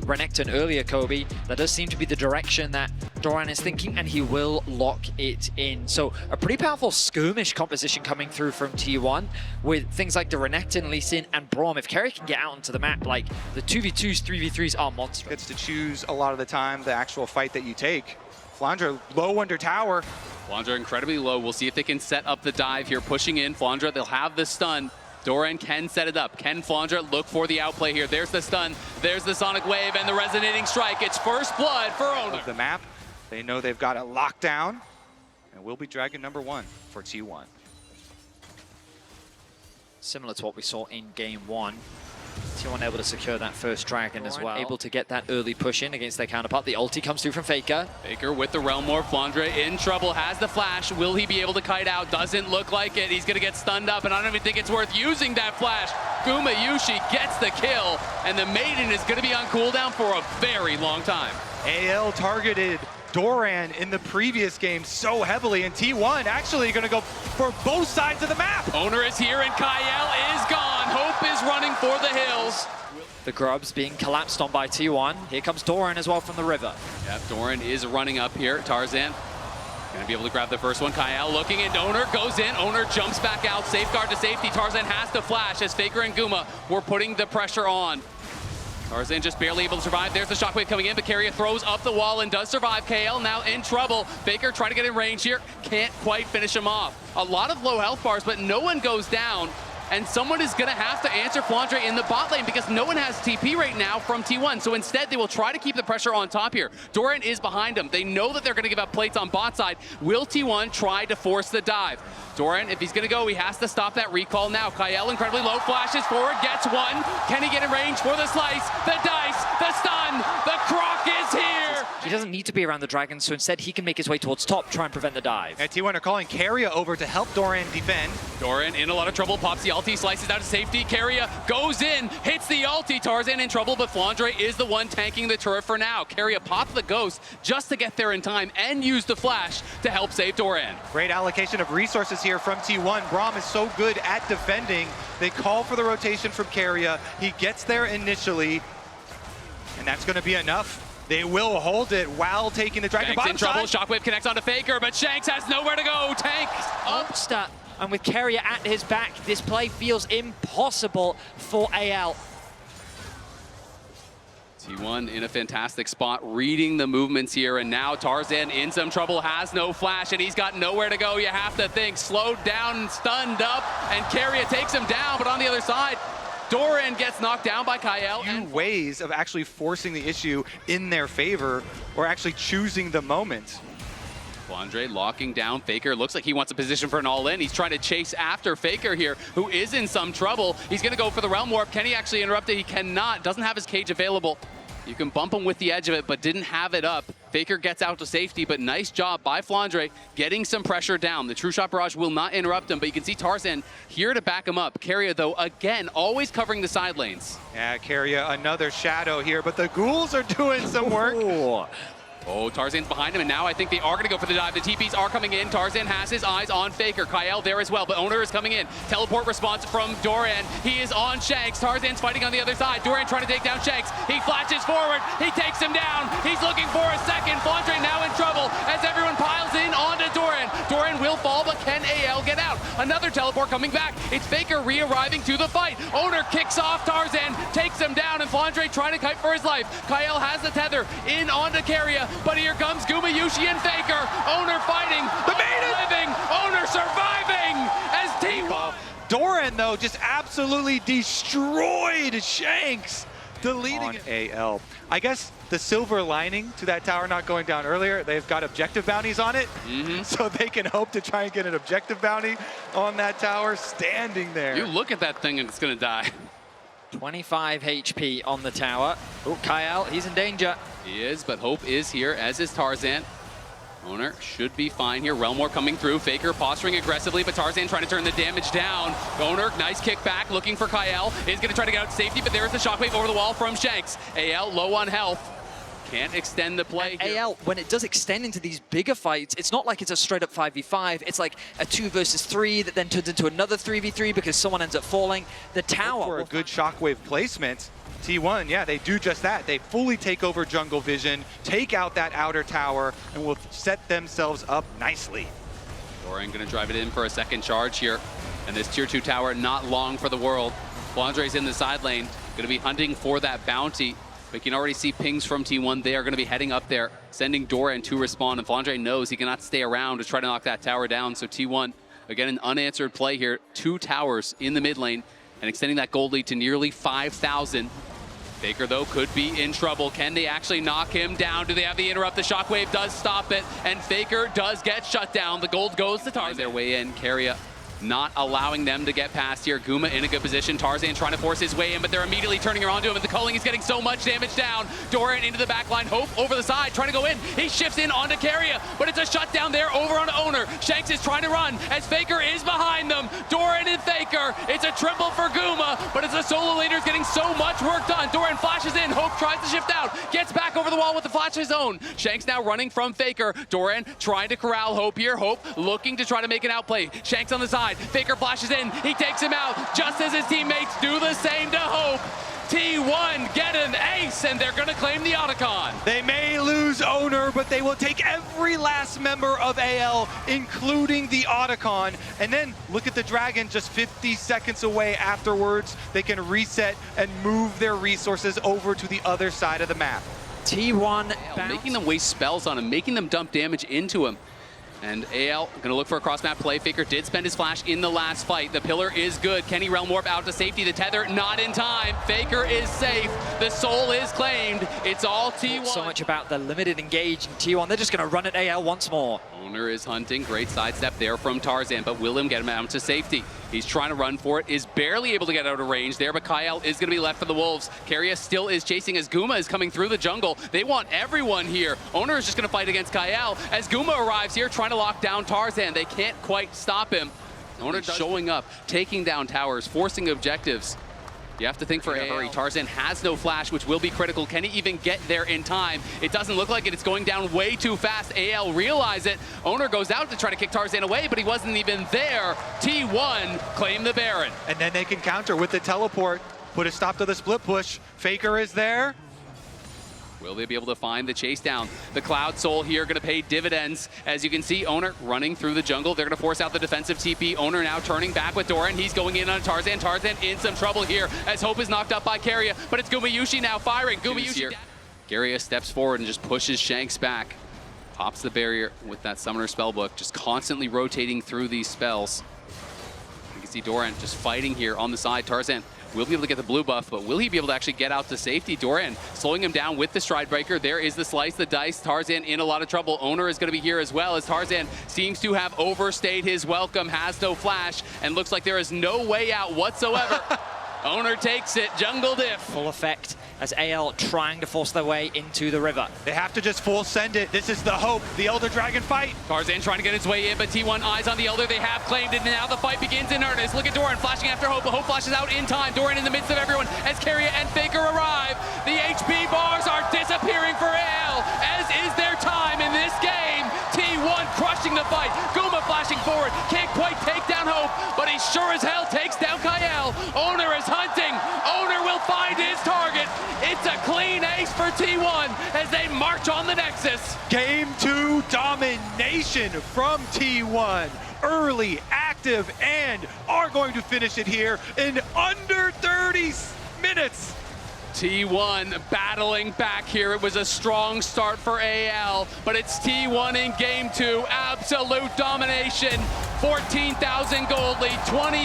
Renekton earlier, Kobe. That does seem to be the direction that Doran is thinking, and he will lock it in. So a pretty powerful skirmish composition coming through from T1 with things like the Renekton, Lee Sin, and Braum. If Keria can get out onto the map, like the 2v2s, 3v3s are monstrous. Gets to choose a lot of the time the actual fight that you take. Flandre low under tower. Flandre incredibly low. We'll see if they can set up the dive here, pushing in. Flandre, they'll have the stun. Doran can set it up. Can Flandre look for the outplay here? There's the stun, there's the sonic wave, and the resonating strike. It's first blood for Owner. Of the map, they know they've got it locked down, and will be dragon number 1 for T1. Similar to what we saw in game 1. T1 able to secure that first dragon as well. Able to get that early push in against their counterpart. The ulti comes through from Faker. Faker with the Realm Warp. Flandre in trouble, has the flash. Will he be able to kite out? Doesn't look like it. He's gonna get stunned up, and I don't even think it's worth using that flash. Gumayusi gets the kill, and the Maiden is gonna be on cooldown for a very long time. AL targeted Doran in the previous game so heavily, and T1 actually gonna go for both sides of the map. Owner is here, and Kyle is gone. Hope is running for the hills. The Grubs being collapsed on by T1. Here comes Doran as well from the river. Yep, Doran is running up here. Tarzan gonna be able to grab the first one. Kyle looking, and Owner goes in. Owner jumps back out, safeguard to safety. Tarzan has to flash as Faker and Guma were putting the pressure on. Tarzan just barely able to survive. There's the shockwave coming in, but Keria throws up the wall and does survive. KL now in trouble. Faker trying to get in range here. Can't quite finish him off. A lot of low health bars, but no one goes down. And someone is going to have to answer Flandre in the bot lane because no one has TP right now from T1. So instead, they will try to keep the pressure on top here. Doran is behind him. They know that they're going to give up plates on bot side. Will T1 try to force the dive? Doran, if he's going to go, he has to stop that recall now. Kyle incredibly low, flashes forward, gets one. Can he get in range for the slice? The dice, the stun, the croc is here! He doesn't need to be around the dragon, so instead he can make his way towards top, try and prevent the dive. And T1 are calling Keria over to help Doran defend. Doran in a lot of trouble, pops the ulti, slices out to safety. Keria goes in, hits the ulti. Tarzan in trouble, but Flandre is the one tanking the turret for now. Keria popped the ghost just to get there in time and use the flash to help save Doran. Great allocation of resources here from T1. Braum is so good at defending. They call for the rotation from Keria. He gets there initially, and that's going to be enough. They will hold it while taking the dragon. Shanks in trouble, shockwave connects onto Faker, but Shanks has nowhere to go. Tank up. Stat. And with Keria at his back, this play feels impossible for AL. T1 in a fantastic spot, reading the movements here, and now Tarzan in some trouble, has no flash, and he's got nowhere to go. You have to think, slowed down, stunned up, and Keria takes him down, but on the other side, Doran gets knocked down by Kyle. Few ways of actually forcing the issue in their favor, or actually choosing the moment. Flandre locking down Faker. Looks like he wants a position for an all-in. He's trying to chase after Faker here, who is in some trouble. He's going to go for the Realm Warp. Can he actually interrupt it? He cannot. Doesn't have his cage available. You can bump him with the edge of it, but didn't have it up. Faker gets out to safety, but nice job by Flandre getting some pressure down. The True Shot Barrage will not interrupt him, but you can see Tarzan here to back him up. Keria, though, again, always covering the side lanes. Yeah, Keria, another shadow here, but the ghouls are doing some work. Ooh. Oh, Tarzan's behind him, and now I think they are going to go for the dive. The TPs are coming in. Tarzan has his eyes on Faker. Kyle there as well, but Owner is coming in. Teleport response from Doran. He is on Shanks. Tarzan's fighting on the other side. Doran trying to take down Shanks. He flashes forward. He takes him down. He's looking for a second. Flandre now in trouble as everyone piles in onto Doran. Doran will fall, but can AL get out? Another teleport coming back. It's Faker re-arriving to the fight. Owner kicks off Tarzan, takes him down, and Flandre trying to kite for his life. Kyle has the tether in onto Keria. But here comes Gumayusi and Faker. Owner fighting. The Maiden living. Owner surviving as T1. Doran, though, just absolutely destroyed Shanks, deleting AL. I guess the silver lining to that tower not going down earlier, they've got objective bounties on it, so they can hope to try and get an objective bounty on that tower standing there. You look at that thing and it's going to die. 25 HP on the tower. Oh, Kyle, he's in danger. He is, but Hope is here, as is Tarzan. Owner should be fine here. Realm War coming through. Faker posturing aggressively, but Tarzan trying to turn the damage down. Owner, nice kick back, looking for Kyle. Is going to try to get out to safety, but there's the shockwave over the wall from Shanks. AL low on health. Can't extend the play here. AL, when it does extend into these bigger fights, it's not like it's a straight up 5v5. It's like a 2 versus 3 that then turns into another 3v3 because someone ends up falling. The tower... For a good shockwave placement. T1, yeah, they do just that. They fully take over jungle vision, take out that outer tower, and will set themselves up nicely. Doran gonna drive it in for a second charge here. And this tier 2 tower, not long for the world. Flandre's in the side lane, gonna be hunting for that bounty. We can already see pings from T1. They are gonna be heading up there, sending Doran to respawn. And Flandre knows he cannot stay around to try to knock that tower down. So T1, again, an unanswered play here. 2 towers in the mid lane and extending that gold lead to nearly 5,000. Faker, though, could be in trouble. Can they actually knock him down? Do they have the interrupt? The shockwave does stop it, and Faker does get shut down. The gold goes to Tarzan. Their way in, Keria not allowing them to get past here. Guma in a good position. Tarzan trying to force his way in, but they're immediately turning around to him, and the culling is getting so much damage down. Doran into the back line. Hope over the side, trying to go in. He shifts in onto Keria, but it's a shutdown there over on Owner. Shanks is trying to run as Faker is behind them. Doran and Faker. It's a triple for Guma, but it's the solo leaders getting so much work done. Doran flashes in. Hope tries to shift out. Gets back over the wall with the flash of his own. Shanks now running from Faker. Doran trying to corral Hope here. Hope looking to try to make an outplay. Shanks on the side. Faker flashes in. He takes him out just as his teammates do the same to Hope. T1 get an ace, and they're going to claim the Otacon. They may lose Owner, but they will take every last member of AL, including the Otacon. And then look at the Dragon just 50 seconds away afterwards. They can reset and move their resources over to the other side of the map. T1 making them waste spells on him, making them dump damage into him. And AL gonna look for a cross-map play. Faker did spend his flash in the last fight. The pillar is good. Kenny Realm Warp out to safety. The tether not in time. Faker is safe. The soul is claimed. It's all T1. So much about the limited engage in T1. They're just gonna run at AL once more. Owner is hunting. Great sidestep there from Tarzan, but will him get him out to safety. He's trying to run for it, is barely able to get out of range there, but Kyle is going to be left for the Wolves. Keria still is chasing as Guma is coming through the jungle. They want everyone here. Owner is just going to fight against Kyle as Guma arrives here trying to lock down Tarzan. They can't quite stop him. Owner showing up, taking down towers, forcing objectives. You have to think for AL. Tarzan has no flash, which will be critical. Can he even get there in time? It doesn't look like it. It's going down way too fast. AL realize it. Owner goes out to try to kick Tarzan away, but he wasn't even there. T1 claim the Baron. And then they can counter with the teleport, put a stop to the split push. Faker is there. Will they be able to find the chase down? The Cloud Soul here going to pay dividends. As you can see, Owner running through the jungle. They're going to force out the defensive TP. Owner now turning back with Doran. He's going in on Tarzan. Tarzan in some trouble here as Hope is knocked up by Keria, but it's Gumayushi now firing. Gumayushi here. Keria steps forward and just pushes Shanks back. Pops the barrier with that Summoner Spellbook, just constantly rotating through these spells. You can see Doran just fighting here on the side. Tarzan will be able to get the blue buff, but will he be able to actually get out to safety? Doran slowing him down with the stride breaker. There is the slice, the dice. Tarzan in a lot of trouble. Owner is going to be here as well, as Tarzan seems to have overstayed his welcome, has no flash, and looks like there is no way out whatsoever. Owner takes it, jungle diff. Full effect as AL trying to force their way into the river. They have to just full send it. This is the Hope, the Elder Dragon fight. Tarzan trying to get his way in, but T1 eyes on the Elder. They have claimed it, and now the fight begins in earnest. Look at Doran flashing after Hope, but Hope flashes out in time. Doran in the midst of everyone as Keria and Faker arrive. The HP bars are disappearing for AL, as is their time in this game. T1 crushing the fight. Guma flashing forward, can't quite take down Hope, but he sure as hell takes down Kyle. Owner is hunting. Owner will find his target. It's a clean ace for T1 as they march on the Nexus. Game 2 domination from T1. Early, active, and are going to finish it here in under 30 minutes. T1 battling back here. It was a strong start for AL, but it's T1 in game 2. Absolute domination. 14,000 gold lead, 20.